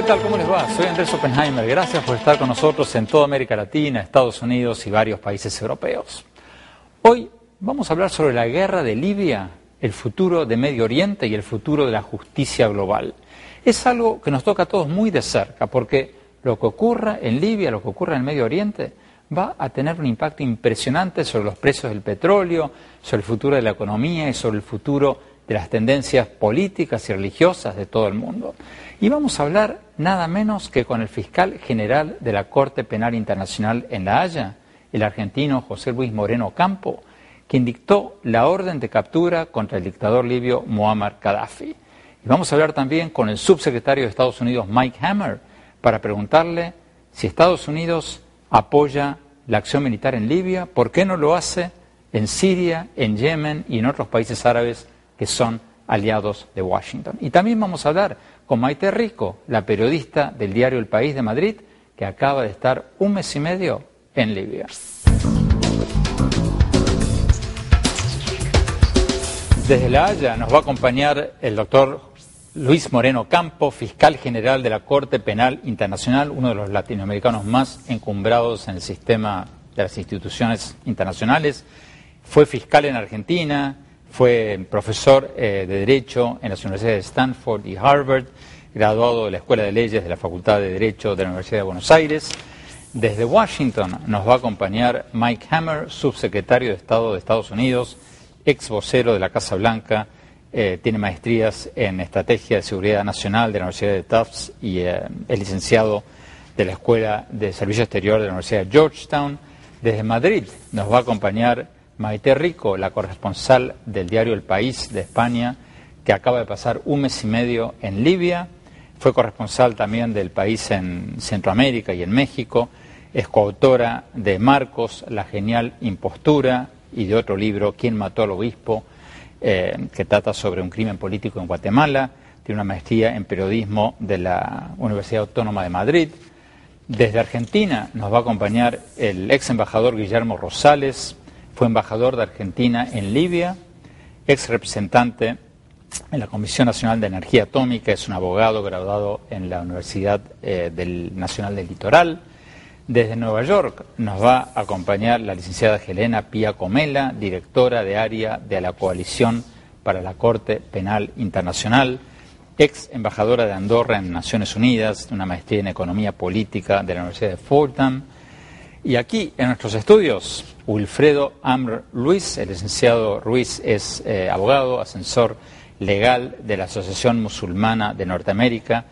tal? ¿Cómo les va? Soy Andrés Oppenheimer. Gracias por estar con nosotros en toda América Latina, Estados Unidos y varios países europeos. Hoy vamos a hablar sobre la guerra de Libia, el futuro de Medio Oriente y el futuro de la justicia global. Es algo que nos toca a todos muy de cerca, porque lo que ocurra en Libia, lo que ocurra en el Medio Oriente, va a tener un impacto impresionante sobre los precios del petróleo, sobre el futuro de la economía y sobre el futuro de las tendencias políticas y religiosas de todo el mundo. Y vamos a hablar nada menos que con el fiscal general de la Corte Penal Internacional en La Haya, el argentino José Luis Moreno Campo, quien dictó la orden de captura contra el dictador libio Muammar Gaddafi. Y vamos a hablar también con el subsecretario de Estados Unidos, Mike Hammer, para preguntarle si Estados Unidos apoya la acción militar en Libia, por qué no lo hace en Siria, en Yemen y en otros países árabes que son aliados de Washington. Y también vamos a hablar con Maite Rico, la periodista del diario El País de Madrid, que acaba de estar 1 mes y medio en Libia. Desde La Haya nos va a acompañar el doctor Luis Moreno Campo, fiscal general de la Corte Penal Internacional, uno de los latinoamericanos más encumbrados en el sistema de las instituciones internacionales. Fue fiscal en Argentina, fue profesor de Derecho en las universidades de Stanford y Harvard, graduado de la Escuela de Leyes de la Facultad de Derecho de la Universidad de Buenos Aires. Desde Washington nos va a acompañar Mike Hammer, subsecretario de Estado de Estados Unidos, ex vocero de la Casa Blanca, tiene maestrías en Estrategia de Seguridad Nacional de la Universidad de Tufts y es licenciado de la Escuela de Servicio Exterior de la Universidad de Georgetown. Desde Madrid nos va a acompañar Maite Rico, la corresponsal del diario El País de España, que acaba de pasar 1 mes y medio en Libia. Fue corresponsal también del País en Centroamérica y en México. Es coautora de Marcos, La genial impostura, y de otro libro, ¿Quién mató al obispo?, que trata sobre un crimen político en Guatemala. Tiene una maestría en periodismo de la Universidad Autónoma de Madrid. Desde Argentina nos va a acompañar el ex embajador Guillermo Rosales. Fue embajador de Argentina en Libia, ex representante en la Comisión Nacional de Energía Atómica, es un abogado graduado en la Universidad Nacional del Litoral. Desde Nueva York nos va a acompañar la licenciada Helena Pía Comela, directora de área de la Coalición para la Corte Penal Internacional, ex embajadora de Andorra en Naciones Unidas, una maestría en Economía Política de la Universidad de Fordham. Y aquí, en nuestros estudios, Wilfredo Amr Ruiz. El licenciado Ruiz es abogado, asesor legal de la Asociación Musulmana de Norteamérica,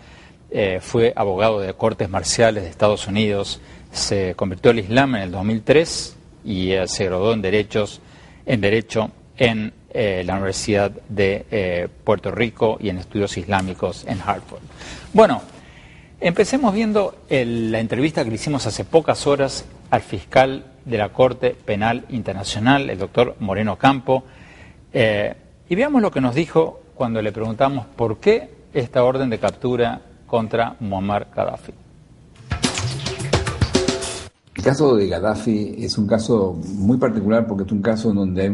fue abogado de cortes marciales de Estados Unidos, se convirtió al Islam en el 2003 y se graduó en Derecho en la Universidad de Puerto Rico y en Estudios Islámicos en Harvard. Bueno, empecemos viendo la entrevista que le hicimos hace pocas horas al fiscal de la Corte Penal Internacional, el doctor Moreno Campo, y veamos lo que nos dijo cuando le preguntamos por qué esta orden de captura contra Muammar Gaddafi. El caso de Gaddafi es un caso muy particular porque es un caso donde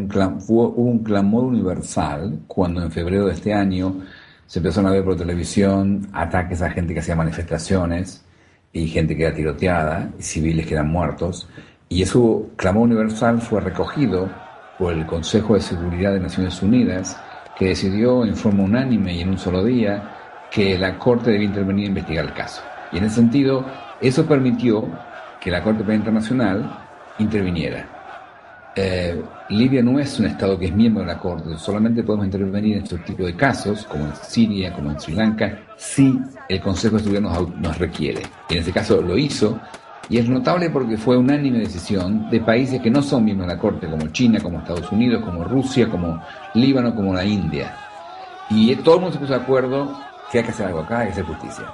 hubo un clamor universal cuando en febrero de este año se empezaron a ver por televisión ataques a gente que hacía manifestaciones y gente que era tiroteada, y civiles que eran muertos, y ese clamor universal fue recogido por el Consejo de Seguridad de Naciones Unidas, que decidió en forma unánime y en un solo día que la Corte debía intervenir e investigar el caso. Y en ese sentido, eso permitió que la Corte Penal Internacional interviniera. Libia no es un Estado que es miembro de la Corte, solamente podemos intervenir en este tipo de casos, como en Siria, como en Sri Lanka, si el Consejo de Seguridad nos requiere. Y en este caso lo hizo, y es notable porque fue unánime decisión de países que no son miembros de la Corte, como China, como Estados Unidos, como Rusia, como Líbano, como la India. Y todo el mundo se puso de acuerdo que hay que hacer algo acá, hay que hacer justicia.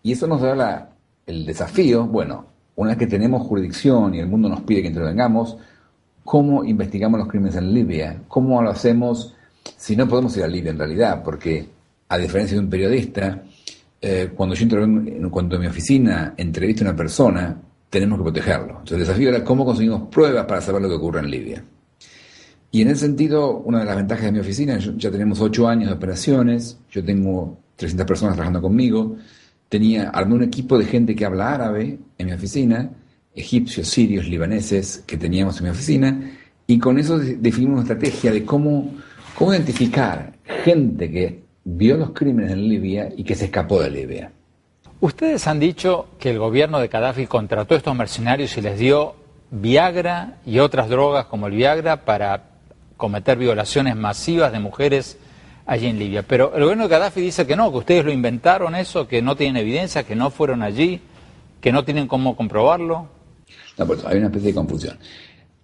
Y eso nos da el desafío, bueno, una vez que tenemos jurisdicción y el mundo nos pide que intervengamos, ¿cómo investigamos los crímenes en Libia? ¿Cómo lo hacemos si no podemos ir a Libia en realidad? Porque, a diferencia de un periodista, cuando yo intervengo, cuando en mi oficina entrevisto a una persona, tenemos que protegerlo. Entonces el desafío era cómo conseguimos pruebas para saber lo que ocurre en Libia. Y en ese sentido, una de las ventajas de mi oficina, ya tenemos 8 años de operaciones, yo tengo 300 personas trabajando conmigo, armé un equipo de gente que habla árabe en mi oficina, egipcios, sirios, libaneses que teníamos en mi oficina, y con eso definimos una estrategia de cómo identificar gente que vio los crímenes en Libia y que se escapó de Libia. Ustedes han dicho que el gobierno de Gaddafi contrató a estos mercenarios y les dio Viagra y otras drogas como el Viagra para cometer violaciones masivas de mujeres allí en Libia. Pero el gobierno de Gaddafi dice que no, que ustedes lo inventaron eso, que no tienen evidencia, que no fueron allí, que no tienen cómo comprobarlo. No, pues hay una especie de confusión.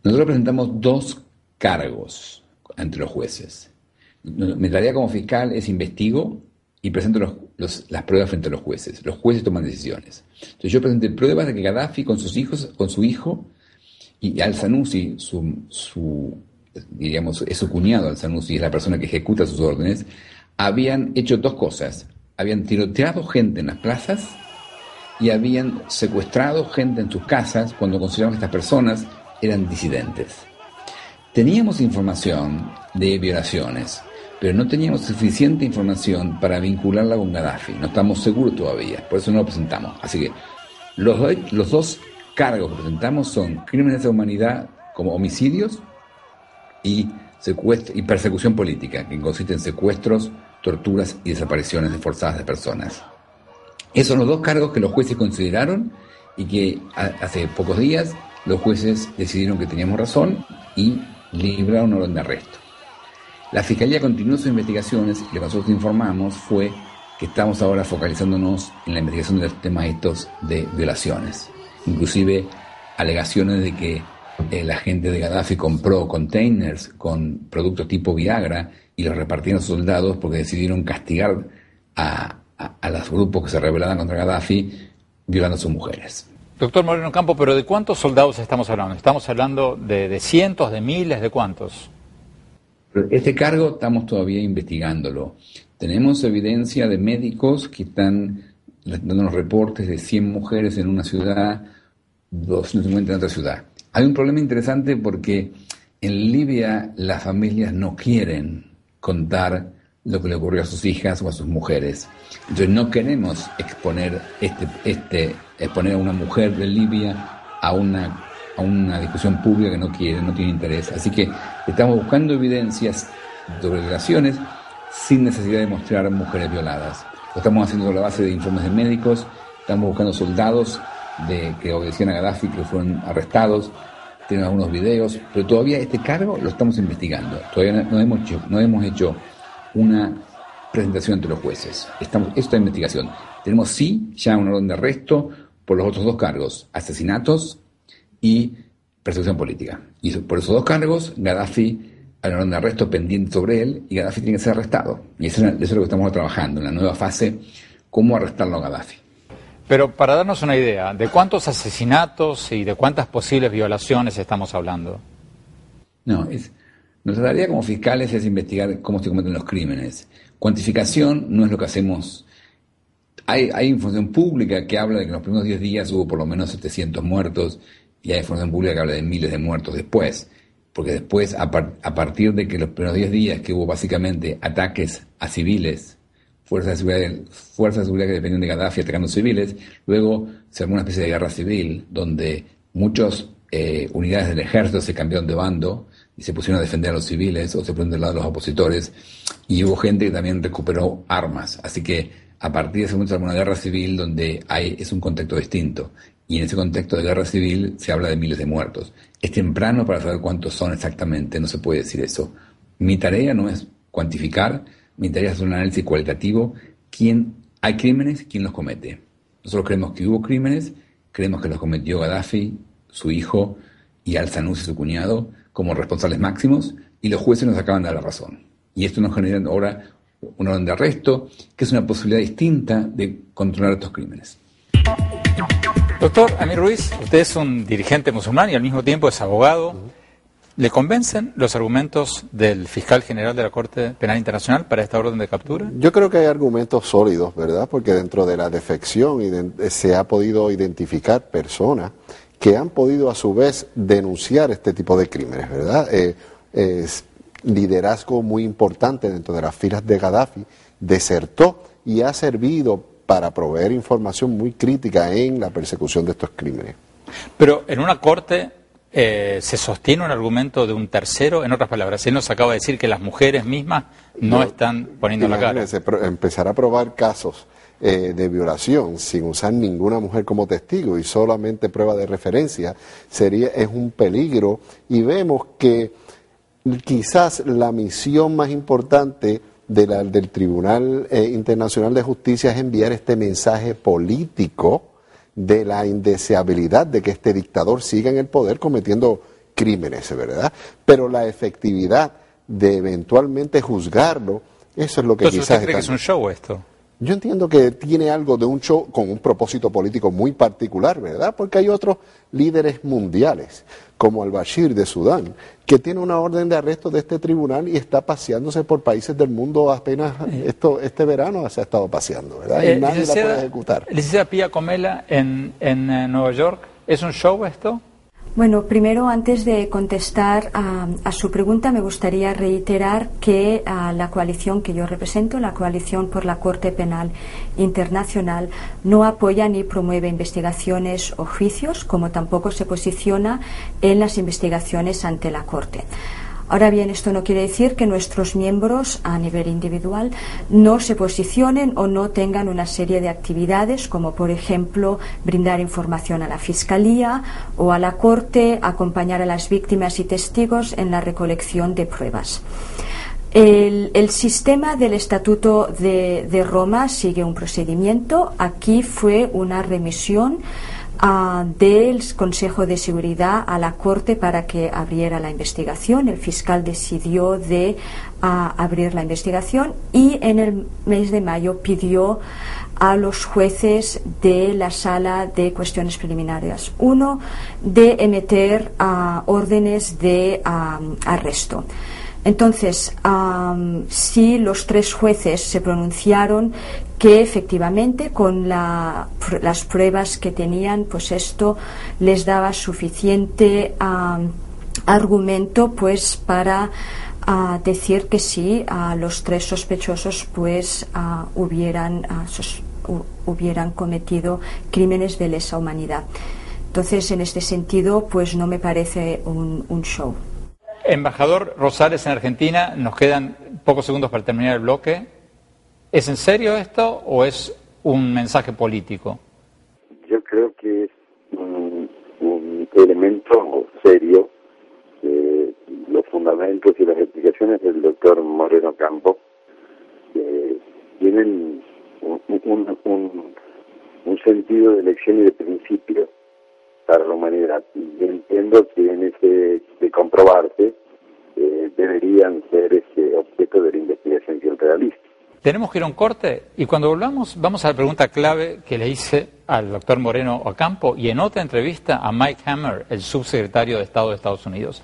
Nosotros presentamos 2 cargos ante los jueces. Mi tarea como fiscal es investigo y presento las pruebas frente a los jueces. Los jueces toman decisiones. Entonces yo presenté pruebas de que Gaddafi con sus hijos, con su hijo, y Al-Sanusi, digamos, es su cuñado, Al-Sanusi, es la persona que ejecuta sus órdenes, habían hecho 2 cosas. Habían tiroteado gente en las plazas y habían secuestrado gente en sus casas cuando consideraban que estas personas eran disidentes. Teníamos información de violaciones, pero no teníamos suficiente información para vincularla con Gaddafi. No estamos seguros todavía, por eso no lo presentamos. Así que los 2 cargos que presentamos son crímenes de humanidad como homicidios y persecución política, que consiste en secuestros, torturas y desapariciones forzadas de personas. Esos son los 2 cargos que los jueces consideraron y que hace pocos días los jueces decidieron que teníamos razón y libraron orden de arresto. La Fiscalía continuó sus investigaciones y lo que nosotros informamos fue que estamos ahora focalizándonos en la investigación de los temas estos de violaciones. Inclusive alegaciones de que la gente de Gaddafi compró containers con productos tipo Viagra y los repartieron a sus soldados porque decidieron castigar a los grupos que se rebelaban contra Gaddafi violando a sus mujeres. Doctor Moreno Campo, pero ¿de cuántos soldados estamos hablando? ¿Estamos hablando de cientos, de miles, de cuántos? Este cargo estamos todavía investigándolo. Tenemos evidencia de médicos que están dándonos reportes de 100 mujeres en una ciudad, 250 en otra ciudad. Hay un problema interesante porque en Libia las familias no quieren contar lo que le ocurrió a sus hijas o a sus mujeres. Entonces no queremos exponer exponer a una mujer de Libia a una discusión pública que no quiere, no tiene interés. Así que estamos buscando evidencias sobre violaciones sin necesidad de mostrar mujeres violadas. Lo estamos haciendo sobre la base de informes de médicos, estamos buscando soldados que obedecían a Gaddafi, que fueron arrestados, tenemos algunos videos, pero todavía este cargo lo estamos investigando. Todavía no hemos hecho una presentación ante los jueces. Esta investigación. Tenemos sí ya una orden de arresto por los otros 2 cargos, asesinatos y persecución política. Y por esos 2 cargos, Gaddafi hay una orden de arresto pendiente sobre él y Gaddafi tiene que ser arrestado. Y eso es lo que estamos trabajando en la nueva fase, cómo arrestarlo a Gaddafi. Pero para darnos una idea, ¿de cuántos asesinatos y de cuántas posibles violaciones estamos hablando? Nuestra tarea como fiscales es investigar cómo se cometen los crímenes. Cuantificación no es lo que hacemos. Hay información pública que habla de que en los primeros 10 días hubo por lo menos 700 muertos y hay información pública que habla de miles de muertos después. Porque después, a partir de que los primeros 10 días que hubo básicamente ataques a civiles, fuerzas de seguridad que dependían de Gaddafi atacando civiles, luego se armó una especie de guerra civil donde muchas unidades del ejército se cambiaron de bando y se pusieron a defender a los civiles o se pusieron del lado de los opositores y hubo gente que también recuperó armas. Así que a partir de ese momento se armó una guerra civil donde es un contexto distinto y en ese contexto de guerra civil se habla de miles de muertos. Es temprano para saber cuántos son exactamente, no se puede decir eso. Mi tarea no es cuantificar, mi tarea es hacer un análisis cualitativo. Hay crímenes, ¿quién los comete? Nosotros creemos que hubo crímenes, creemos que los cometió Gaddafi, su hijo y Al-Sanusi, su cuñado, como responsables máximos, y los jueces nos acaban de dar la razón. Y esto nos genera ahora una orden de arresto, que es una posibilidad distinta de controlar estos crímenes. Doctor Amir Ruiz, usted es un dirigente musulmán y al mismo tiempo es abogado. ¿Le convencen los argumentos del fiscal general de la Corte Penal Internacional para esta orden de captura? Yo creo que hay argumentos sólidos, ¿verdad? Porque dentro de la defección se ha podido identificar personas que han podido a su vez denunciar este tipo de crímenes, ¿verdad? Es liderazgo muy importante dentro de las filas de Gaddafi, desertó y ha servido para proveer información muy crítica en la persecución de estos crímenes. Pero en una corte se sostiene un argumento de un tercero. En otras palabras, él nos acaba de decir que las mujeres mismas no están poniendo la cara. Empezar a probar casos de violación sin usar ninguna mujer como testigo y solamente prueba de referencia es un peligro, y vemos que quizás la misión más importante del Tribunal Internacional de Justicia es enviar este mensaje político de la indeseabilidad de que este dictador siga en el poder cometiendo crímenes, ¿verdad? Pero la efectividad de eventualmente juzgarlo, eso es lo que Entonces, quizás... ¿usted cree que es un show esto? Yo entiendo que tiene algo de un show con un propósito político muy particular, ¿verdad? Porque hay otros líderes mundiales, como al-Bashir de Sudán, que tiene una orden de arresto de este tribunal y está paseándose por países del mundo apenas este verano se ha estado paseando, ¿verdad? Y nadie la puede ejecutar. Licenciada Pia Comella, en Nueva York, ¿es un show esto? Bueno, primero, antes de contestar a su pregunta, me gustaría reiterar que la coalición que yo represento, la Coalición por la Corte Penal Internacional, no apoya ni promueve investigaciones o juicios, como tampoco se posiciona en las investigaciones ante la Corte. Ahora bien, esto no quiere decir que nuestros miembros a nivel individual no se posicionen o no tengan una serie de actividades, como por ejemplo brindar información a la Fiscalía o a la Corte, acompañar a las víctimas y testigos en la recolección de pruebas. El sistema del Estatuto de Roma sigue un procedimiento. Aquí fue una remisión del Consejo de Seguridad a la Corte para que abriera la investigación. El fiscal decidió de abrir la investigación y en el mes de mayo pidió a los jueces de la Sala de Cuestiones Preliminares 1 de emitir órdenes de arresto. Entonces, sí, los 3 jueces se pronunciaron que efectivamente con las pruebas que tenían, pues esto les daba suficiente argumento pues para decir que sí, los 3 sospechosos pues hubieran cometido crímenes de lesa humanidad. Entonces, en este sentido, pues no me parece un show. Embajador Rosales, en Argentina, nos quedan pocos segundos para terminar el bloque. ¿Es en serio esto o es un mensaje político? Yo creo que es un elemento serio. Los fundamentos y las explicaciones del doctor Moreno Campo tienen un sentido de elección y de principio para la humanidad. Y entiendo que de comprobarse deberían ser objeto de la investigación que realiza. Tenemos que ir a un corte y cuando volvamos vamos a la pregunta clave que le hice al doctor Moreno Ocampo y en otra entrevista a Mike Hammer, el subsecretario de Estado de Estados Unidos.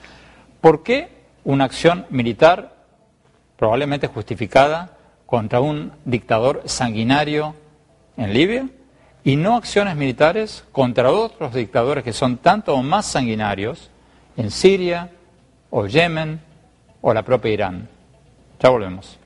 ¿Por qué una acción militar probablemente justificada contra un dictador sanguinario en Libia y no acciones militares contra otros dictadores que son tanto o más sanguinarios en Siria o Yemen o la propia Irán? Ya volvemos.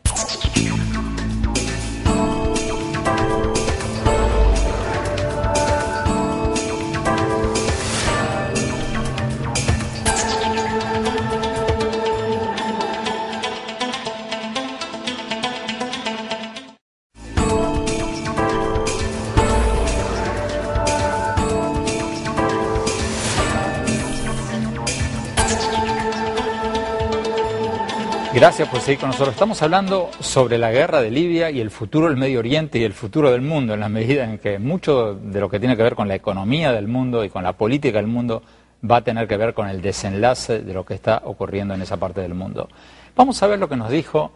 Gracias por seguir con nosotros. Estamos hablando sobre la guerra de Libia y el futuro del Medio Oriente y el futuro del mundo, en la medida en que mucho de lo que tiene que ver con la economía del mundo y con la política del mundo va a tener que ver con el desenlace de lo que está ocurriendo en esa parte del mundo. Vamos a ver lo que nos dijo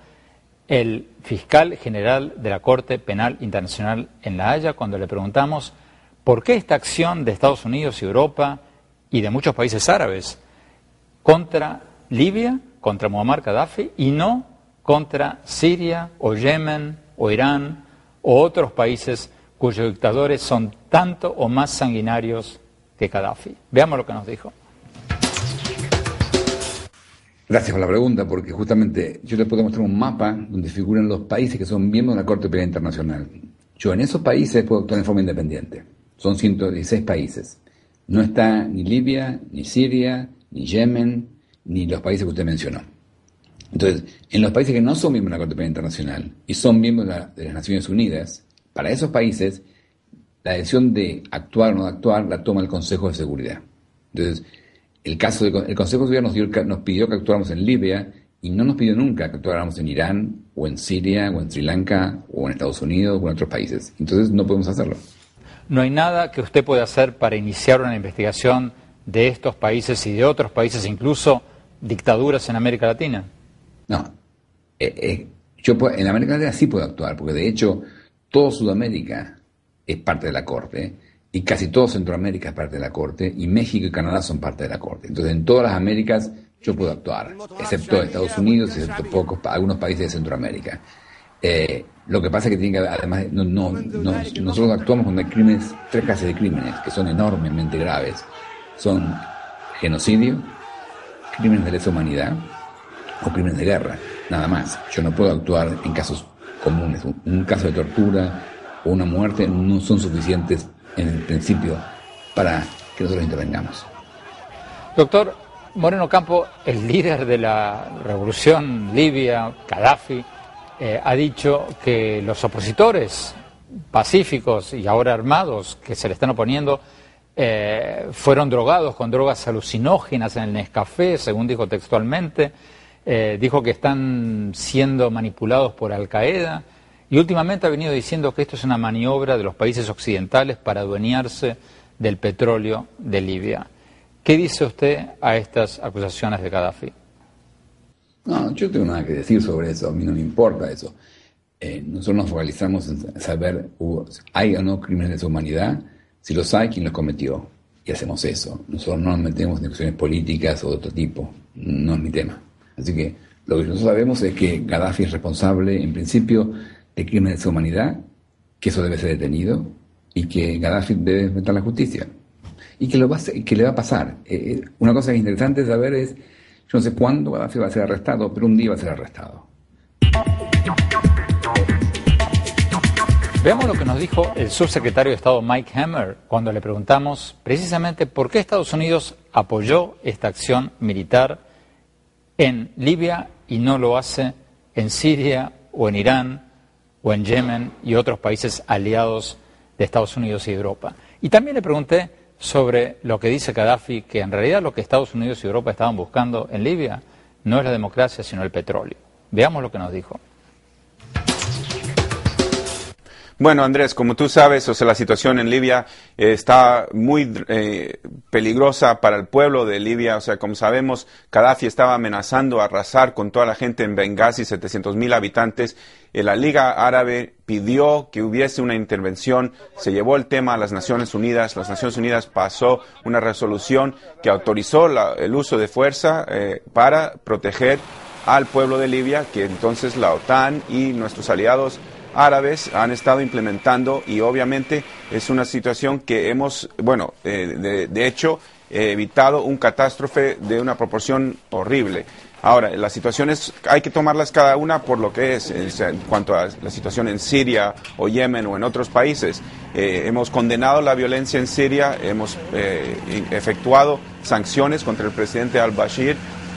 el fiscal general de la Corte Penal Internacional en La Haya cuando le preguntamos por qué esta acción de Estados Unidos y Europa y de muchos países árabes contra Libia, contra Muammar Gaddafi y no contra Siria o Yemen o Irán o otros países cuyos dictadores son tanto o más sanguinarios que Gaddafi. Veamos lo que nos dijo. Gracias por la pregunta, porque justamente yo les puedo mostrar un mapa donde figuran los países que son miembros de la Corte Penal Internacional. Yo en esos países puedo actuar de forma independiente. Son 116 países. No está ni Libia, ni Siria, ni Yemen, ni los países que usted mencionó. Entonces, en los países que no son miembros de la Corte Penal Internacional y son miembros de las Naciones Unidas, para esos países, la decisión de actuar o no actuar la toma el Consejo de Seguridad. Entonces, el Consejo de Seguridad nos pidió que actuáramos en Libia y no nos pidió nunca que actuáramos en Irán, o en Siria, o en Sri Lanka, o en Estados Unidos, o en otros países. Entonces, no podemos hacerlo. ¿No hay nada que usted pueda hacer para iniciar una investigación de estos países y de otros países, incluso dictaduras en América Latina? No. En América Latina sí puedo actuar, porque de hecho todo Sudamérica es parte de la Corte, y casi todo Centroamérica es parte de la Corte, y México y Canadá son parte de la Corte. Entonces, en todas las Américas yo puedo actuar, excepto Estados Unidos y excepto algunos países de Centroamérica. Lo que pasa es que tiene que, además, nosotros actuamos cuando hay crímenes, 3 clases de crímenes que son enormemente graves. Son genocidio, crímenes de lesa humanidad o crímenes de guerra, nada más. Yo no puedo actuar en casos comunes. Un caso de tortura o una muerte no son suficientes en el principio para que nosotros intervengamos. Doctor Moreno Campo, el líder de la revolución libia, Gaddafi, ha dicho que los opositores pacíficos y ahora armados que se le están oponiendo fueron drogados con drogas alucinógenas en el Nescafé, según dijo textualmente. Dijo que están siendo manipulados por Al-Qaeda y últimamente ha venido diciendo que esto es una maniobra de los países occidentales para adueñarse del petróleo de Libia. ¿Qué dice usted a estas acusaciones de Gaddafi? No, yo no tengo nada que decir sobre eso, a mí no me importa eso. Nosotros nos focalizamos en saber, ¿hay o no crímenes de lesa humanidad? Si los hay, ¿quién los cometió? Y hacemos eso. Nosotros no nos metemos en cuestiones políticas o de otro tipo, no es mi tema. Así que lo que nosotros sabemos es que Gaddafi es responsable, en principio, de crímenes de lesa humanidad, que eso debe ser detenido y que Gaddafi debe enfrentar la justicia. Y que le va a pasar. Una cosa que es interesante saber es, yo no sé cuándo Gaddafi va a ser arrestado, pero un día va a ser arrestado. Veamos lo que nos dijo el subsecretario de Estado Mike Hammer cuando le preguntamos precisamente por qué Estados Unidos apoyó esta acción militar en Libia y no lo hace en Siria o en Irán o en Yemen y otros países aliados de Estados Unidos y Europa. Y también le pregunté sobre lo que dice Gaddafi, que en realidad lo que Estados Unidos y Europa estaban buscando en Libia no es la democracia, sino el petróleo. Veamos lo que nos dijo. Bueno, Andrés, como tú sabes, la situación en Libia está muy peligrosa para el pueblo de Libia. Como sabemos, Gaddafi estaba amenazando arrasar con toda la gente en Benghazi, 700.000 habitantes. La Liga Árabe pidió que hubiese una intervención, se llevó el tema a las Naciones Unidas. Las Naciones Unidas pasó una resolución que autorizó el uso de fuerza para proteger al pueblo de Libia, que entonces la OTAN y nuestros aliados árabes han estado implementando, y obviamente es una situación que hemos, de hecho, evitado un catástrofe de una proporción horrible. Ahora, las situaciones hay que tomarlas cada una por lo que es, en cuanto a la situación en Siria o Yemen o en otros países. Hemos condenado la violencia en Siria, hemos efectuado sanciones contra el presidente al-Bashir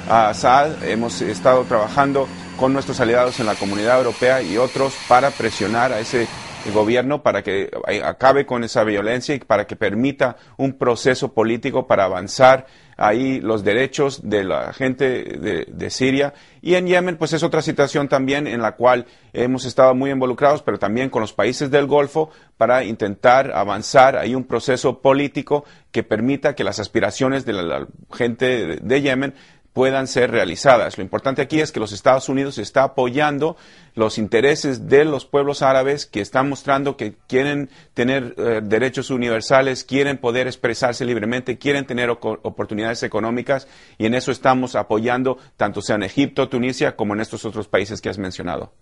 Assad, hemos estado trabajando con nuestros aliados en la Comunidad Europea y otros para presionar a ese gobierno para que acabe con esa violencia y para que permita un proceso político para avanzar ahí los derechos de la gente de Siria. Y en Yemen, pues es otra situación también en la cual hemos estado muy involucrados, pero también con los países del Golfo para intentar avanzar ahí un proceso político que permita que las aspiraciones de la gente de Yemen puedan ser realizadas. Lo importante aquí es que los Estados Unidos está apoyando los intereses de los pueblos árabes que están mostrando que quieren tener derechos universales, quieren poder expresarse libremente, quieren tener oportunidades económicas, y en eso estamos apoyando tanto sea en Egipto, Tunisia, como en estos otros países que has mencionado.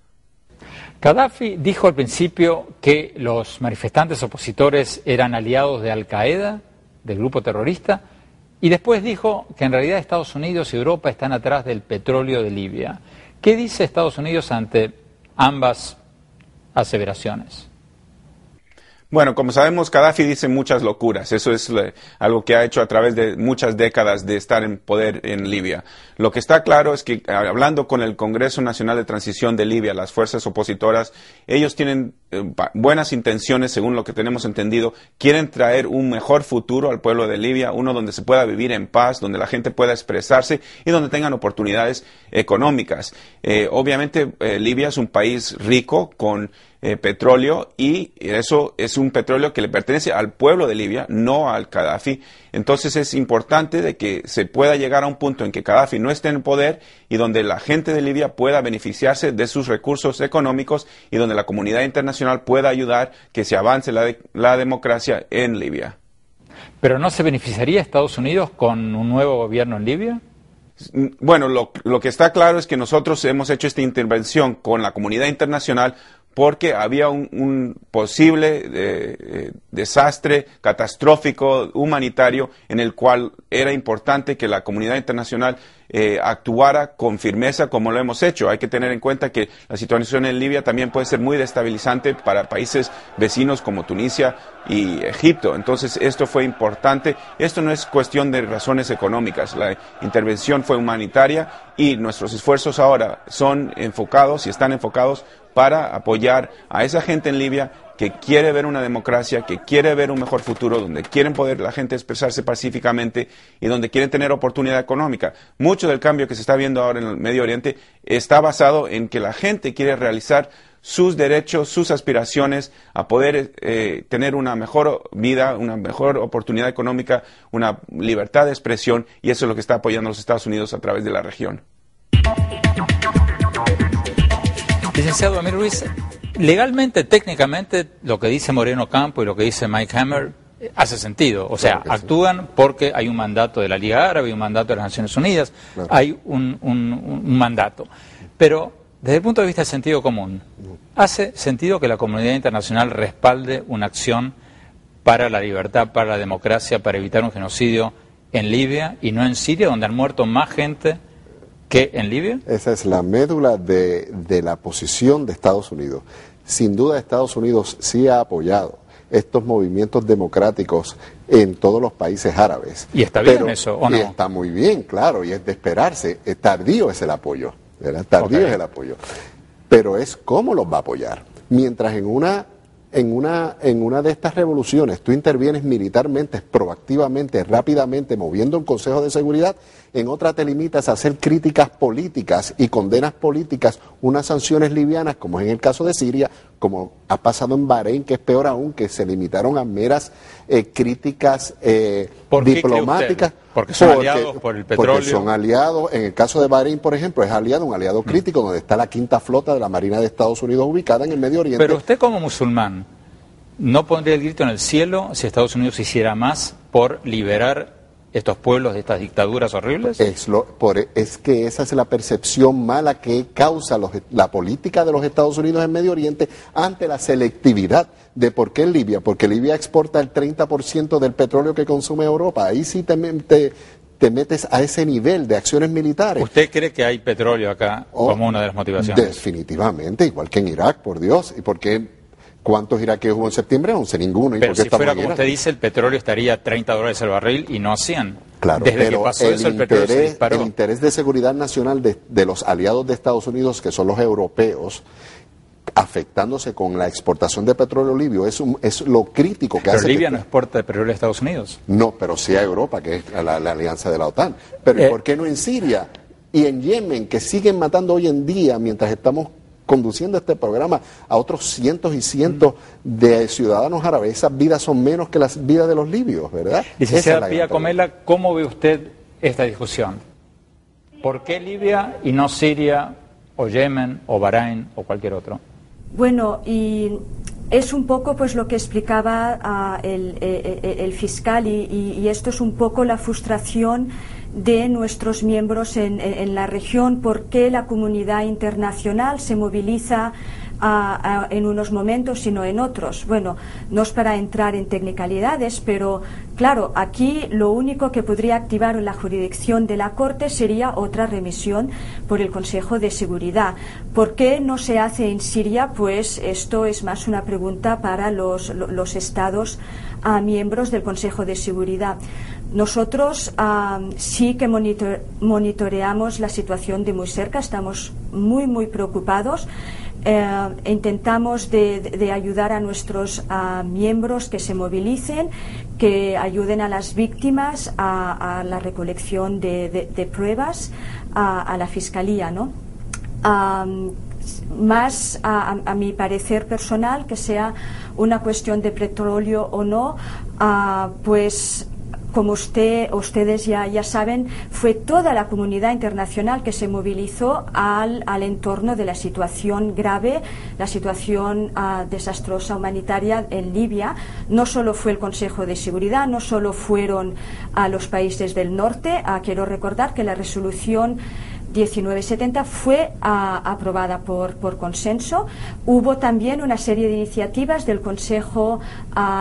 Gaddafi dijo al principio que los manifestantes opositores eran aliados de Al-Qaeda, del grupo terrorista, y después dijo que en realidad Estados Unidos y Europa están atrás del petróleo de Libia. ¿Qué dice Estados Unidos ante ambas aseveraciones? Bueno, como sabemos, Gaddafi dice muchas locuras. Eso es algo que ha hecho a través de muchas décadas de estar en poder en Libia. Lo que está claro es que, hablando con el Congreso Nacional de Transición de Libia, las fuerzas opositoras, ellos tienen buenas intenciones, según lo que tenemos entendido. Quieren traer un mejor futuro al pueblo de Libia, uno donde se pueda vivir en paz, donde la gente pueda expresarse y donde tengan oportunidades económicas. Obviamente, Libia es un país rico con petróleo, y eso es un petróleo que le pertenece al pueblo de Libia, no al Gaddafi. Entonces es importante de que se pueda llegar a un punto en que Gaddafi no esté en el poder y donde la gente de Libia pueda beneficiarse de sus recursos económicos y donde la comunidad internacional pueda ayudar que se avance la democracia en Libia. ¿Pero no se beneficiaría Estados Unidos con un nuevo gobierno en Libia? Bueno, lo que está claro es que nosotros hemos hecho esta intervención con la comunidad internacional porque había un posible desastre catastrófico humanitario en el cual era importante que la comunidad internacional actuara con firmeza como lo hemos hecho. Hay que tener en cuenta que la situación en Libia también puede ser muy destabilizante para países vecinos como Tunisia y Egipto. Entonces esto fue importante. Esto no es cuestión de razones económicas. La intervención fue humanitaria y nuestros esfuerzos ahora son enfocados y están enfocados para apoyar a esa gente en Libia que quiere ver una democracia, que quiere ver un mejor futuro, donde quieren poder la gente expresarse pacíficamente y donde quieren tener oportunidad económica. Mucho del cambio que se está viendo ahora en el Medio Oriente está basado en que la gente quiere realizar sus derechos, sus aspiraciones a poder tener una mejor vida, una mejor oportunidad económica, una libertad de expresión, y eso es lo que está apoyando a los Estados Unidos a través de la región. Licenciado Amir Ruiz, legalmente, técnicamente, lo que dice Moreno Campo y lo que dice Mike Hammer hace sentido. O sea, actúan porque hay un mandato de la Liga Árabe, hay un mandato de las Naciones Unidas, hay un mandato. Pero, desde el punto de vista del sentido común, ¿hace sentido que la comunidad internacional respalde una acción para la libertad, para la democracia, para evitar un genocidio en Libia y no en Siria, donde han muerto más gente que en Libia? Esa es la médula de la posición de Estados Unidos. Sin duda Estados Unidos sí ha apoyado estos movimientos democráticos en todos los países árabes. ¿Y está bien eso o no? Y está muy bien, claro, y es de esperarse. Tardío es el apoyo, ¿verdad? Tardío es el apoyo. Pero es cómo los va a apoyar. Mientras en una de estas revoluciones tú intervienes militarmente, proactivamente, rápidamente, moviendo un Consejo de Seguridad, en otra te limitas a hacer críticas políticas y condenas políticas, unas sanciones livianas, como es en el caso de Siria, como ha pasado en Bahrein, que es peor aún, que se limitaron a meras críticas diplomáticas. Porque son aliados por el petróleo. Porque son aliados, en el caso de Bahrein, por ejemplo, es un aliado crítico, donde está la quinta flota de la Marina de Estados Unidos ubicada en el Medio Oriente. Pero usted como musulmán, ¿no pondría el grito en el cielo si Estados Unidos hiciera más por liberar estos pueblos de estas dictaduras horribles? Es que esa es la percepción mala que causa la política de los Estados Unidos en Medio Oriente ante la selectividad de por qué en Libia. Porque Libia exporta el 30% del petróleo que consume Europa. Ahí sí te metes a ese nivel de acciones militares. ¿Usted cree que hay petróleo acá como una de las motivaciones? Definitivamente, igual que en Irak, por Dios. ¿Y por qué? ¿Cuántos iraquíes hubo en septiembre? 11, ninguno. Pero si fuera como usted dice, el petróleo estaría a $30 el barril y no a 100. Claro, desde que pasó eso, el petróleo se disparó. El interés de seguridad nacional de los aliados de Estados Unidos, que son los europeos, afectándose con la exportación de petróleo libio, es lo crítico que hace. Pero Libia no exporta petróleo a Estados Unidos. No, pero sí a Europa, que es la alianza de la OTAN. Pero ¿por qué no en Siria y en Yemen, que siguen matando hoy en día, mientras estamos conduciendo este programa, a otros cientos y cientos de ciudadanos árabes? Esas vidas son menos que las vidas de los libios, ¿verdad? Licenciada Pía Comella, ¿cómo ve usted esta discusión? ¿Por qué Libia y no Siria o Yemen o Bahrein o cualquier otro? Bueno, y es un poco pues lo que explicaba el fiscal y esto es un poco la frustración de nuestros miembros en la región, porque la comunidad internacional se moviliza en unos momentos y no en otros. Bueno, no es para entrar en technicalidades, pero claro, aquí lo único que podría activar la jurisdicción de la Corte sería otra remisión por el Consejo de Seguridad. ¿Por qué no se hace en Siria? Pues esto es más una pregunta para los Estados miembros del Consejo de Seguridad. Nosotros sí que monitoreamos la situación de muy cerca, estamos muy preocupados. Intentamos de ayudar a nuestros miembros que se movilicen, que ayuden a las víctimas a la recolección de pruebas, a la Fiscalía, ¿no? Más a mi parecer personal, que sea una cuestión de petróleo o no, pues como ustedes ya saben, fue toda la comunidad internacional que se movilizó al entorno de la situación grave, la situación desastrosa humanitaria en Libia. No solo fue el Consejo de Seguridad, no solo fueron los países del norte. Quiero recordar que la resolución 1970 fue aprobada por consenso. Hubo también una serie de iniciativas del Consejo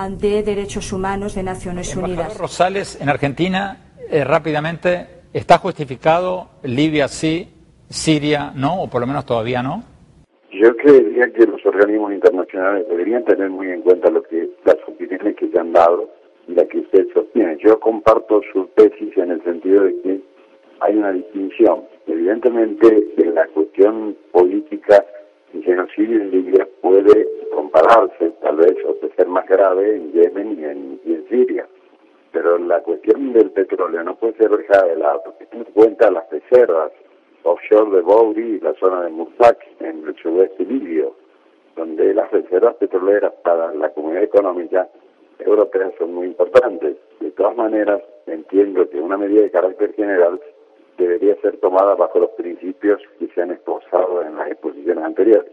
de Derechos Humanos de Naciones Unidas. Rosales, en Argentina, rápidamente, ¿está justificado Libia sí, Siria no, o por lo menos todavía no? Yo creería que los organismos internacionales deberían tener muy en cuenta las opiniones que se han dado y las que usted sostiene. Yo comparto su tesis en el sentido de que hay una distinción. Evidentemente, la cuestión política y genocidio en Libia puede compararse, tal vez, o ser más grave en Yemen y en Siria. Pero la cuestión del petróleo no puede ser dejada de lado, porque tiene en cuenta las reservas offshore de Bouri y la zona de Mursak, en el sudeste libio, donde las reservas petroleras para la comunidad económica europea son muy importantes. De todas maneras, entiendo que una medida de carácter general debería ser tomada bajo los principios que se han esbozado en las exposiciones anteriores.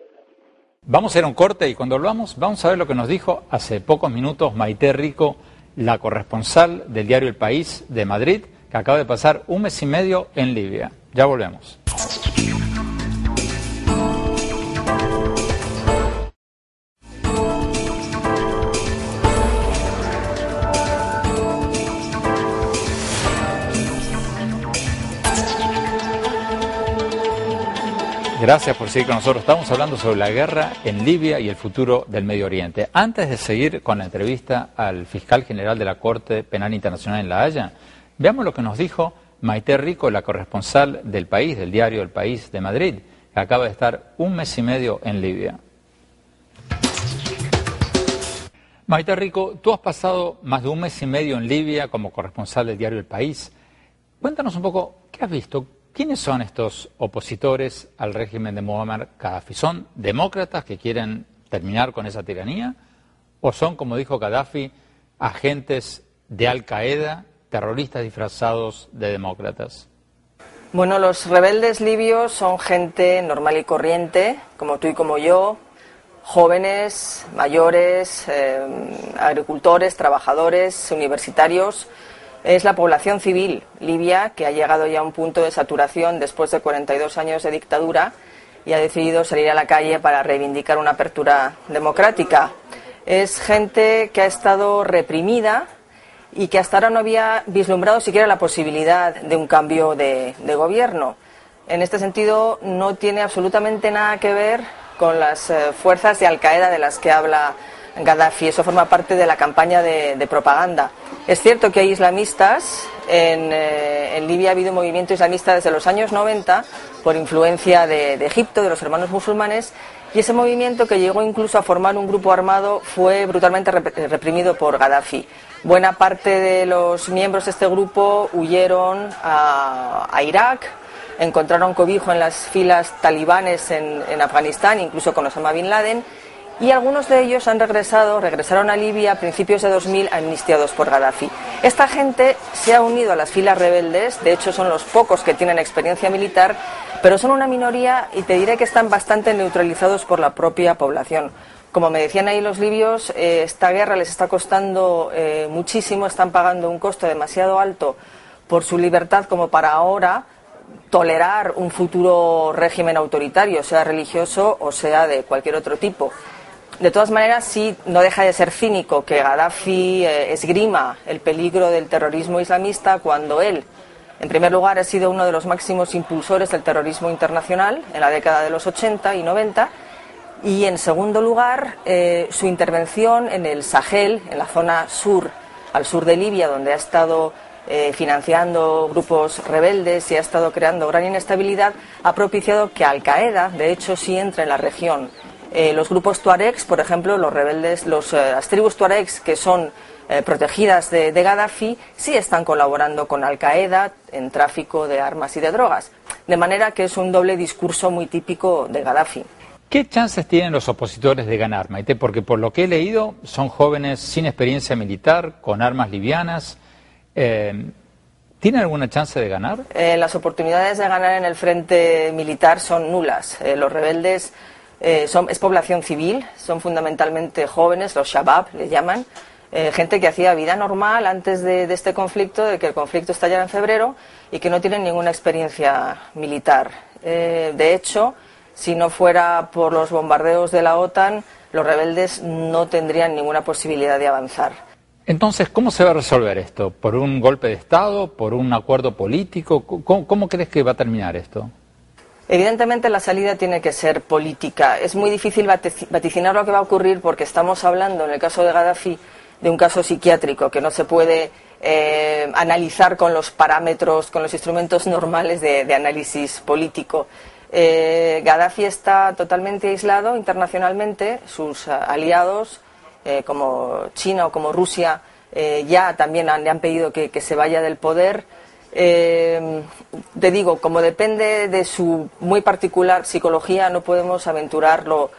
Vamos a hacer un corte y cuando volvamos vamos a ver lo que nos dijo hace pocos minutos Maite Rico, la corresponsal del diario El País de Madrid, que acaba de pasar 1 mes y medio en Libia. Ya volvemos. Gracias por seguir con nosotros. Estamos hablando sobre la guerra en Libia y el futuro del Medio Oriente. Antes de seguir con la entrevista al fiscal general de la Corte Penal Internacional en La Haya, veamos lo que nos dijo Maite Rico, la corresponsal del País, del diario El País de Madrid, que acaba de estar 1 mes y medio en Libia. Maite Rico, tú has pasado más de 1 mes y medio en Libia como corresponsal del diario El País. Cuéntanos un poco, ¿qué has visto? ¿Quiénes son estos opositores al régimen de Muammar Gaddafi? ¿Son demócratas que quieren terminar con esa tiranía? ¿O son, como dijo Gaddafi, agentes de Al-Qaeda, terroristas disfrazados de demócratas? Bueno, los rebeldes libios son gente normal y corriente, como tú y como yo, jóvenes, mayores, agricultores, trabajadores, universitarios. Es la población civil libia que ha llegado ya a un punto de saturación después de 42 años de dictadura y ha decidido salir a la calle para reivindicar una apertura democrática. Es gente que ha estado reprimida y que hasta ahora no había vislumbrado siquiera la posibilidad de un cambio de gobierno. En este sentido, no tiene absolutamente nada que ver con las fuerzas de Al-Qaeda de las que habla Gaddafi. Eso forma parte de la campaña de propaganda. Es cierto que hay islamistas, en Libia ha habido movimiento islamista desde los años 90 por influencia de Egipto, de los hermanos musulmanes, y ese movimiento, que llegó incluso a formar un grupo armado, fue brutalmente reprimido por Gaddafi. Buena parte de los miembros de este grupo huyeron a Irak, encontraron cobijo en las filas talibanes en Afganistán, incluso con Osama Bin Laden, y algunos de ellos regresaron a Libia a principios de 2000 amnistiados por Gaddafi. Esta gente se ha unido a las filas rebeldes, de hecho son los pocos que tienen experiencia militar, pero son una minoría y te diré que están bastante neutralizados por la propia población. Como me decían ahí los libios, esta guerra les está costando muchísimo, están pagando un costo demasiado alto por su libertad como para ahora tolerar un futuro régimen autoritario, sea religioso o sea de cualquier otro tipo. De todas maneras, sí, no deja de ser cínico que Gaddafi esgrima el peligro del terrorismo islamista cuando él, en primer lugar, ha sido uno de los máximos impulsores del terrorismo internacional en la década de los 80 y 90, y en segundo lugar, su intervención en el Sahel, en la zona sur, al sur de Libia, donde ha estado financiando grupos rebeldes y ha estado creando gran inestabilidad, ha propiciado que Al-Qaeda, de hecho, sí entre en la región. Los grupos tuaregs, por ejemplo, los rebeldes, las tribus tuaregs que son protegidas de Gaddafi, sí están colaborando con Al-Qaeda en tráfico de armas y de drogas. De manera que es un doble discurso muy típico de Gaddafi. ¿Qué chances tienen los opositores de ganar, Maite? Porque por lo que he leído, son jóvenes sin experiencia militar, con armas livianas. ¿Tienen alguna chance de ganar? Las oportunidades de ganar en el frente militar son nulas. Los rebeldes es población civil, son fundamentalmente jóvenes, los Shabab les llaman, gente que hacía vida normal antes de este conflicto, de que el conflicto estallara en febrero, y que no tienen ninguna experiencia militar. De hecho, si no fuera por los bombardeos de la OTAN, los rebeldes no tendrían ninguna posibilidad de avanzar. Entonces, ¿cómo se va a resolver esto? ¿Por un golpe de Estado? ¿Por un acuerdo político? ¿Cómo crees que va a terminar esto? Evidentemente la salida tiene que ser política. Es muy difícil vaticinar lo que va a ocurrir porque estamos hablando, en el caso de Gaddafi, de un caso psiquiátrico que no se puede analizar con los parámetros, con los instrumentos normales de análisis político. Gaddafi está totalmente aislado internacionalmente, sus aliados como China o como Rusia ya también le han pedido que se vaya del poder. Te digo, como depende de su muy particular psicología, no podemos aventurar lo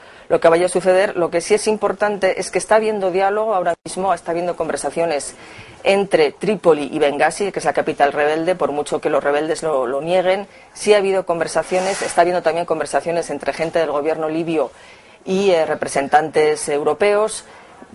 que vaya a suceder. Lo que sí es importante es que está habiendo diálogo ahora mismo, está habiendo conversaciones entre Trípoli y Bengasi, que es la capital rebelde, por mucho que los rebeldes lo nieguen. Sí ha habido conversaciones, está habiendo también conversaciones entre gente del gobierno libio y representantes europeos.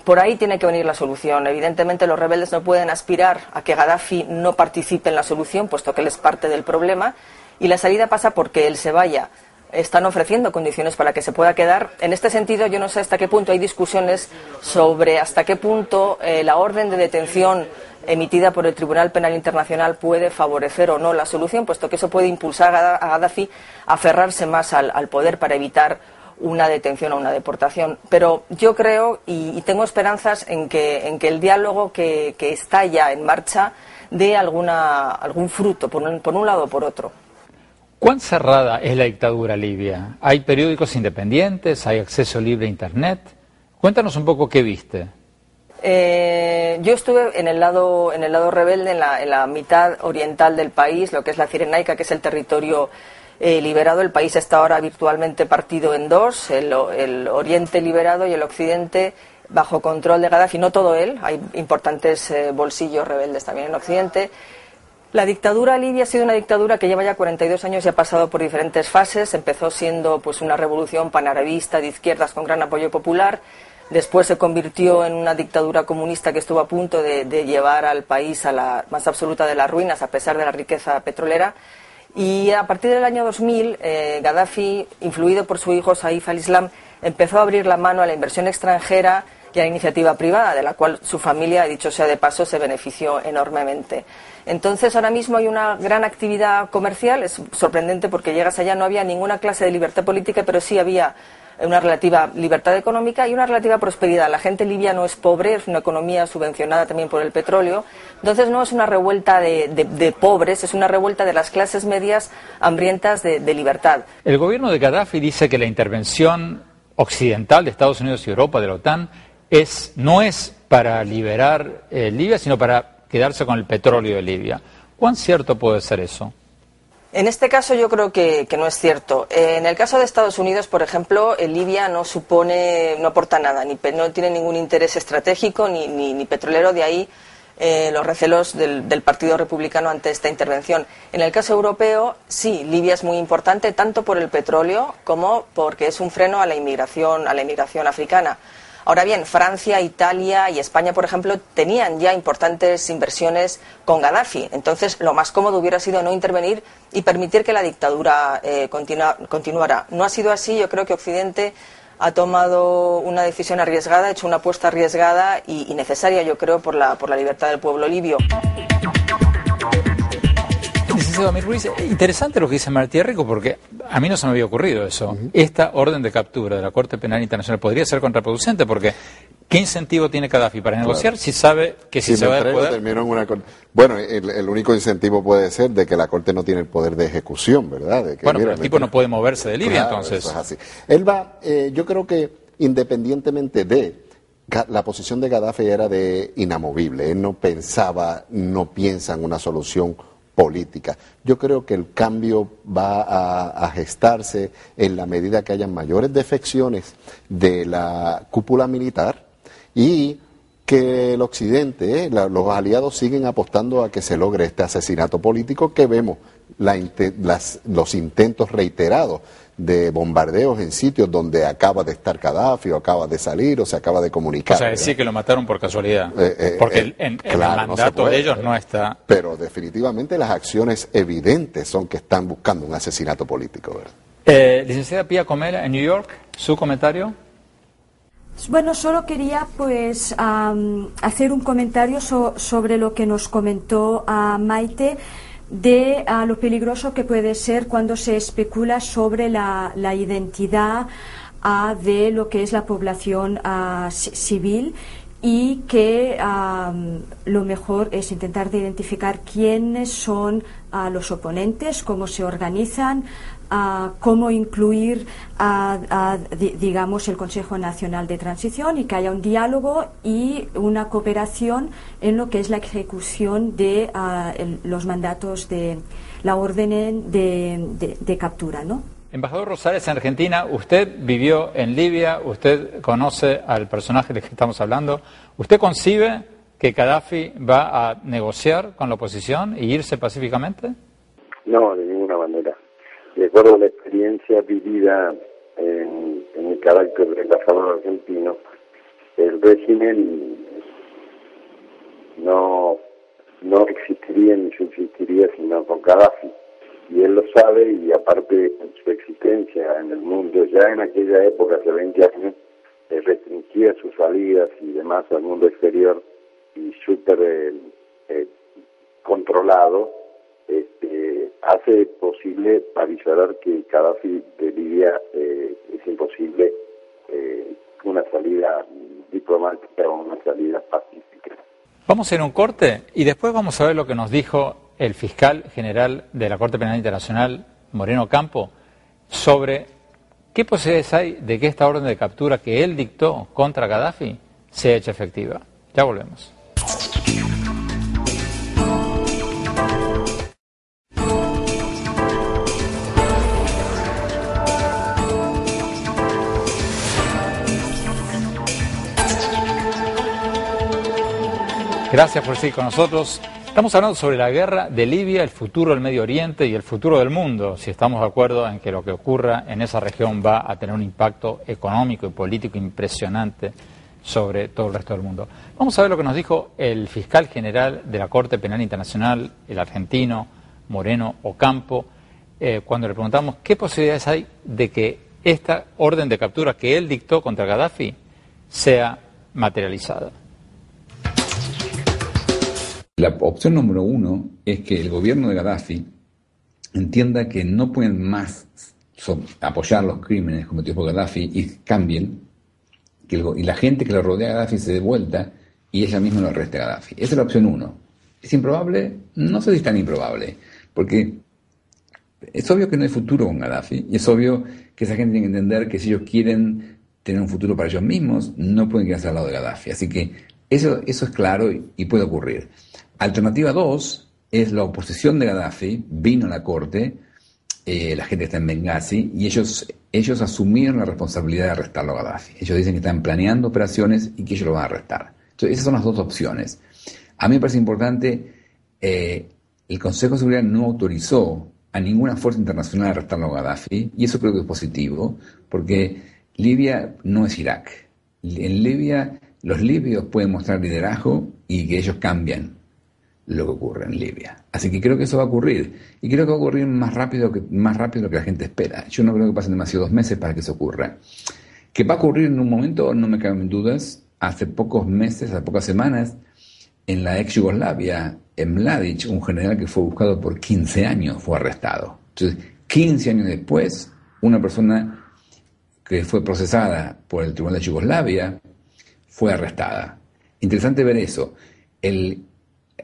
Por ahí tiene que venir la solución. Evidentemente los rebeldes no pueden aspirar a que Gaddafi no participe en la solución, puesto que él es parte del problema, y la salida pasa porque él se vaya. Están ofreciendo condiciones para que se pueda quedar. En este sentido, yo no sé hasta qué punto hay discusiones sobre hasta qué punto la orden de detención emitida por el Tribunal Penal Internacional puede favorecer o no la solución, puesto que eso puede impulsar a Gaddafi a aferrarse más al poder para evitar una detención o una deportación. Pero yo creo y tengo esperanzas en que el diálogo que está ya en marcha dé algún fruto, por un lado o por otro. ¿Cuán cerrada es la dictadura libia? ¿Hay periódicos independientes? ¿Hay acceso libre a Internet? Cuéntanos un poco qué viste. Yo estuve en el lado rebelde, en la mitad oriental del país, lo que es la Cirenaica, que es el territorio liberado. El país está ahora virtualmente partido en dos, el oriente liberado y el occidente bajo control de Gaddafi. No todo él, hay importantes bolsillos rebeldes también en occidente. La dictadura libia ha sido una dictadura que lleva ya 42 años y ha pasado por diferentes fases. Empezó siendo pues una revolución panarabista de izquierdas con gran apoyo popular. Después se convirtió en una dictadura comunista que estuvo a punto de llevar al país a la más absoluta de las ruinas, a pesar de la riqueza petrolera. Y a partir del año 2000, Gaddafi, influido por su hijo Saif al-Islam, empezó a abrir la mano a la inversión extranjera y a la iniciativa privada, de la cual su familia, dicho sea de paso, se benefició enormemente. Entonces, ahora mismo hay una gran actividad comercial. Es sorprendente porque llegas allá, no había ninguna clase de libertad política, pero sí había una relativa libertad económica y una relativa prosperidad. La gente libia no es pobre, es una economía subvencionada también por el petróleo. Entonces no es una revuelta de pobres, es una revuelta de las clases medias hambrientas de libertad. El gobierno de Gaddafi dice que la intervención occidental de Estados Unidos y Europa, de la OTAN, no es para liberar Libia, sino para quedarse con el petróleo de Libia. ¿Cuán cierto puede ser eso? En este caso yo creo que no es cierto. En el caso de Estados Unidos, por ejemplo, Libia no aporta nada, no tiene ningún interés estratégico ni petrolero, de ahí los recelos del Partido Republicano ante esta intervención. En el caso europeo, sí, Libia es muy importante, tanto por el petróleo como porque es un freno a la inmigración africana. Ahora bien, Francia, Italia y España, por ejemplo, tenían ya importantes inversiones con Gaddafi. Entonces, lo más cómodo hubiera sido no intervenir y permitir que la dictadura continuara. No ha sido así. Yo creo que Occidente ha tomado una decisión arriesgada, ha hecho una apuesta arriesgada y necesaria, yo creo, por la libertad del pueblo libio. Licenciado Amir Ruiz, interesante lo que dice Martí Rico, porque a mí no se me había ocurrido eso. Esta orden de captura de la Corte Penal Internacional podría ser contraproducente, porque ¿qué incentivo tiene Gaddafi para negociar si sabe que si se va a poder? Bueno, el único incentivo puede ser de que la Corte no tiene el poder de ejecución, ¿verdad? De que, bueno, pero el tipo no puede moverse de Libia, claro, entonces. Eso es así. Él va, yo creo que independientemente de la posición de Gaddafi era de inamovible. Él no piensa en una solución política. Yo creo que el cambio va a gestarse en la medida que hayan mayores defecciones de la cúpula militar y que el Occidente, los aliados siguen apostando a que se logre este asesinato político que vemos, los intentos reiterados de bombardeos en sitios donde acaba de estar Gaddafi o acaba de salir o se acaba de comunicar. O sea, decir que lo mataron por casualidad, porque en el mandato de ellos no está. Pero definitivamente las acciones evidentes son que están buscando un asesinato político, ¿verdad? Licenciada Pia Comela, en New York, ¿su comentario? Bueno, solo quería pues hacer un comentario sobre lo que nos comentó Maite de lo peligroso que puede ser cuando se especula sobre la identidad de lo que es la población civil y que lo mejor es intentar de identificar quiénes son los oponentes, cómo se organizan, cómo incluir digamos el Consejo Nacional de Transición y que haya un diálogo y una cooperación en lo que es la ejecución de los mandatos de la orden de captura, ¿no? Embajador Rosales, en Argentina, usted vivió en Libia, usted conoce al personaje del que estamos hablando. ¿Usted concibe que Gaddafi va a negociar con la oposición e irse pacíficamente? No, de ninguna manera. De acuerdo a la experiencia vivida en el carácter del embajador argentino, el régimen no existiría ni subsistiría sino con Gaddafi. Y él lo sabe y aparte su existencia en el mundo, ya en aquella época, hace 20 años, restringía sus salidas y demás al mundo exterior y súper controlado, hace posible avisar que Gaddafi de Libia es imposible una salida diplomática o una salida pacífica. Vamos a hacer un corte y después vamos a ver lo que nos dijo el fiscal general de la Corte Penal Internacional, Moreno Campo, sobre qué posibilidades hay de que esta orden de captura que él dictó contra Gaddafi sea hecha efectiva. Ya volvemos. Gracias por seguir con nosotros. Estamos hablando sobre la guerra de Libia, el futuro del Medio Oriente y el futuro del mundo, si estamos de acuerdo en que lo que ocurra en esa región va a tener un impacto económico y político impresionante sobre todo el resto del mundo. Vamos a ver lo que nos dijo el fiscal general de la Corte Penal Internacional, el argentino Moreno Ocampo, cuando le preguntamos qué posibilidades hay de que esta orden de captura que él dictó contra Gaddafi sea materializada. La opción número uno es que el gobierno de Gaddafi entienda que no pueden más apoyar los crímenes cometidos por Gaddafi y cambien, y la gente que lo rodea a Gaddafi se dé vuelta y ella misma lo arreste a Gaddafi. Esa es la opción uno. ¿Es improbable? No sé si es tan improbable, porque es obvio que no hay futuro con Gaddafi y es obvio que esa gente tiene que entender que si ellos quieren tener un futuro para ellos mismos, no pueden quedarse al lado de Gaddafi. Así que eso es claro y puede ocurrir. Alternativa 2 es la oposición de Gaddafi, vino a la corte, la gente está en Benghazi, y ellos asumieron la responsabilidad de arrestarlo a Gaddafi. Ellos dicen que están planeando operaciones y que ellos lo van a arrestar. Entonces, esas son las dos opciones. A mí me parece importante, el Consejo de Seguridad no autorizó a ninguna fuerza internacional a arrestarlo a Gaddafi, y eso creo que es positivo, porque Libia no es Irak. En Libia, los libios pueden mostrar liderazgo y que ellos cambian lo que ocurre en Libia. Así que creo que eso va a ocurrir. Y creo que va a ocurrir más rápido de lo que la gente espera. Yo no creo que pasen demasiados meses para que eso ocurra. Que va a ocurrir en un momento, no me caben dudas. Hace pocos meses, hace pocas semanas, en la ex Yugoslavia, Mladic, un general que fue buscado por 15 años, fue arrestado. Entonces, 15 años después, una persona que fue procesada por el Tribunal de Yugoslavia fue arrestada. Interesante ver eso.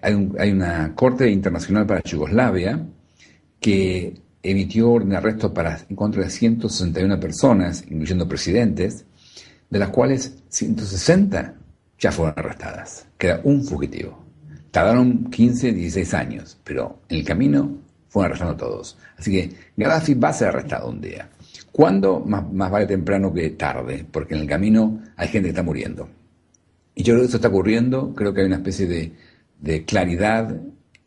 Hay una Corte Internacional para Yugoslavia que emitió orden de arresto en contra de 161 personas, incluyendo presidentes, de las cuales 160 ya fueron arrestadas. Queda un fugitivo. Tardaron 15, 16 años, pero en el camino fueron arrestando a todos. Así que Gaddafi va a ser arrestado un día. ¿Cuándo? Más vale temprano que tarde, porque en el camino hay gente que está muriendo. Y yo creo que eso está ocurriendo. Creo que hay una especie de claridad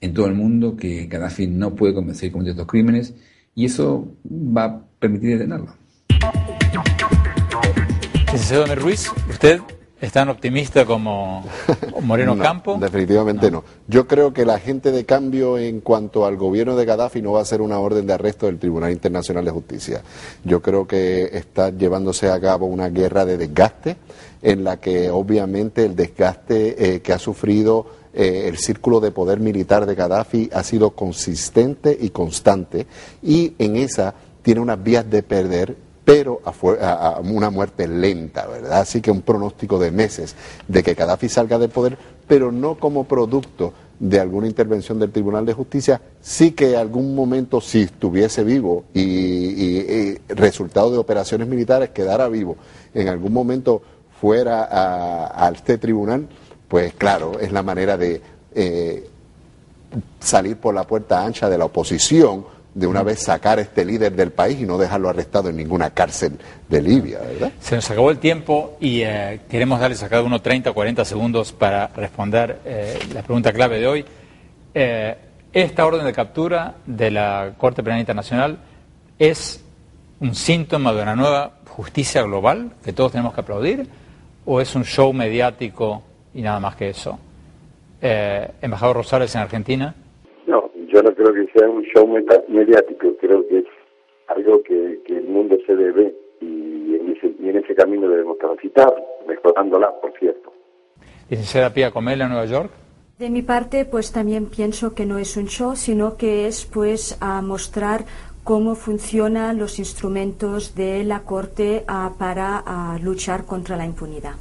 en todo el mundo que Gaddafi no puede seguir cometiendo estos crímenes, y eso va a permitir detenerlo. Licenciado Amir Ruiz, ¿usted es tan optimista como Moreno No, Campo? Definitivamente no. Yo creo que el agente de cambio en cuanto al gobierno de Gaddafi no va a ser una orden de arresto del Tribunal Internacional de Justicia. Yo creo que está llevándose a cabo una guerra de desgaste en la que obviamente el desgaste que ha sufrido el círculo de poder militar de Gaddafi ha sido consistente y constante, y en esa tiene unas vías de perder, pero a una muerte lenta, ¿verdad? Así que un pronóstico de meses de que Gaddafi salga del poder, pero no como producto de alguna intervención del Tribunal de Justicia, sí que en algún momento, si estuviese vivo y resultado de operaciones militares quedara vivo, en algún momento fuera a este tribunal, pues claro, es la manera de salir por la puerta ancha de la oposición, de una vez sacar a este líder del país y no dejarlo arrestado en ninguna cárcel de Libia, ¿verdad? Se nos acabó el tiempo y queremos darles a cada uno 30 o 40 segundos para responder la pregunta clave de hoy. ¿Esta orden de captura de la Corte Penal Internacional es un síntoma de una nueva justicia global que todos tenemos que aplaudir, o es un show mediático y nada más que eso? Embajador Rosales, en Argentina. No, yo no creo que sea un show mediático, creo que es algo que el mundo se debe, y en ese camino debemos transitar, mejorándola, por cierto. Licenciada Pia Comella, en Nueva York. De mi parte, pues también pienso que no es un show, sino que es pues a mostrar cómo funcionan los instrumentos de la Corte para luchar contra la impunidad.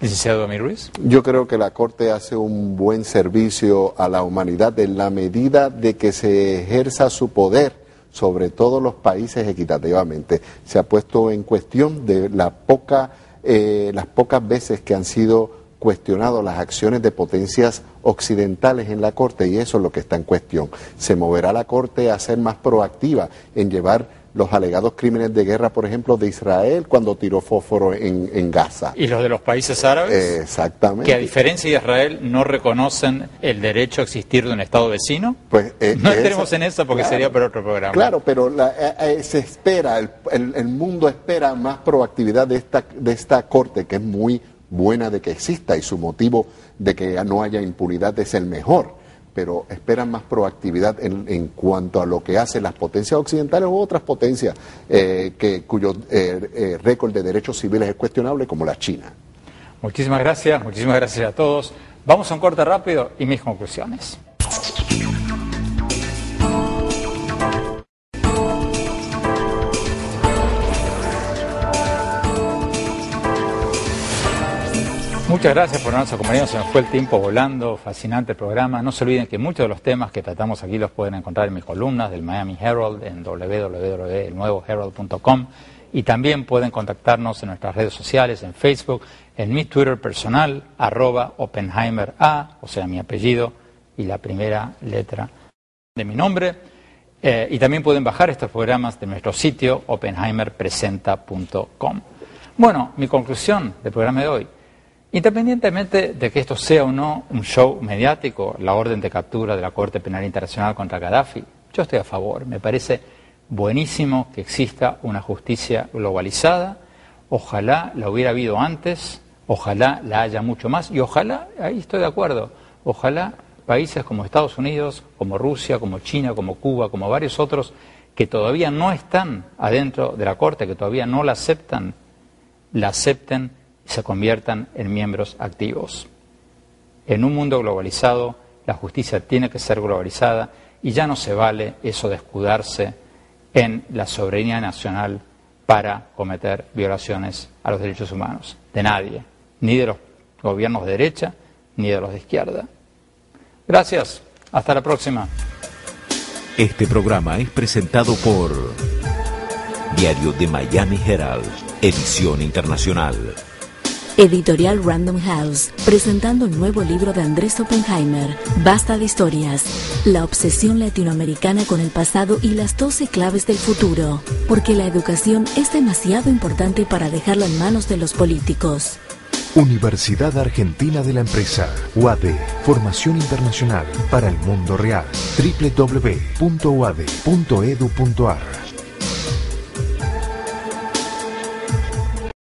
Licenciado Amir Ruiz. Yo creo que la Corte hace un buen servicio a la humanidad en la medida de que se ejerza su poder sobre todos los países equitativamente. Se ha puesto en cuestión de las pocas veces que han sido cuestionado las acciones de potencias occidentales en la Corte, y eso es lo que está en cuestión. Se moverá la Corte a ser más proactiva en llevar los alegados crímenes de guerra, por ejemplo, de Israel cuando tiró fósforo en Gaza. ¿Y los de los países árabes? Exactamente. Que a diferencia de Israel no reconocen el derecho a existir de un Estado vecino. Pues, no entremos en eso porque sería para otro programa. Claro, pero se espera, el mundo espera más proactividad de esta Corte, que es muy buena de que exista, y su motivo de que no haya impunidad es el mejor, pero esperan más proactividad en cuanto a lo que hacen las potencias occidentales u otras potencias cuyo récord de derechos civiles es cuestionable, como la China. Muchísimas gracias a todos. Vamos a un corte rápido y mis conclusiones. Muchas gracias por habernos acompañado, se nos fue el tiempo volando, fascinante el programa. No se olviden que muchos de los temas que tratamos aquí los pueden encontrar en mis columnas del Miami Herald, en www.elnuevoherald.com, y también pueden contactarnos en nuestras redes sociales, en Facebook, en mi Twitter personal, @OppenheimerA, o sea, mi apellido y la primera letra de mi nombre, y también pueden bajar estos programas de nuestro sitio, oppenheimerpresenta.com. Bueno, mi conclusión del programa de hoy: independientemente de que esto sea o no un show mediático, la orden de captura de la Corte Penal Internacional contra Gaddafi, yo estoy a favor. Me parece buenísimo que exista una justicia globalizada, Ojalá la hubiera habido antes, ojalá la haya mucho más y ojalá, ahí estoy de acuerdo, ojalá países como Estados Unidos, como Rusia, como China, como Cuba, como varios otros que todavía no están adentro de la Corte, que todavía no la acepten y se conviertan en miembros activos. En un mundo globalizado, la justicia tiene que ser globalizada y ya no se vale eso de escudarse en la soberanía nacional para cometer violaciones a los derechos humanos. De nadie, ni de los gobiernos de derecha, ni de los de izquierda. Gracias, hasta la próxima. Este programa es presentado por Diario de Miami Herald, edición internacional. Editorial Random House, presentando el nuevo libro de Andrés Oppenheimer, Basta de historias, la obsesión latinoamericana con el pasado y las 12 claves del futuro, porque la educación es demasiado importante para dejarla en manos de los políticos. Universidad Argentina de la Empresa, UADE, formación internacional para el mundo real, www.uade.edu.ar.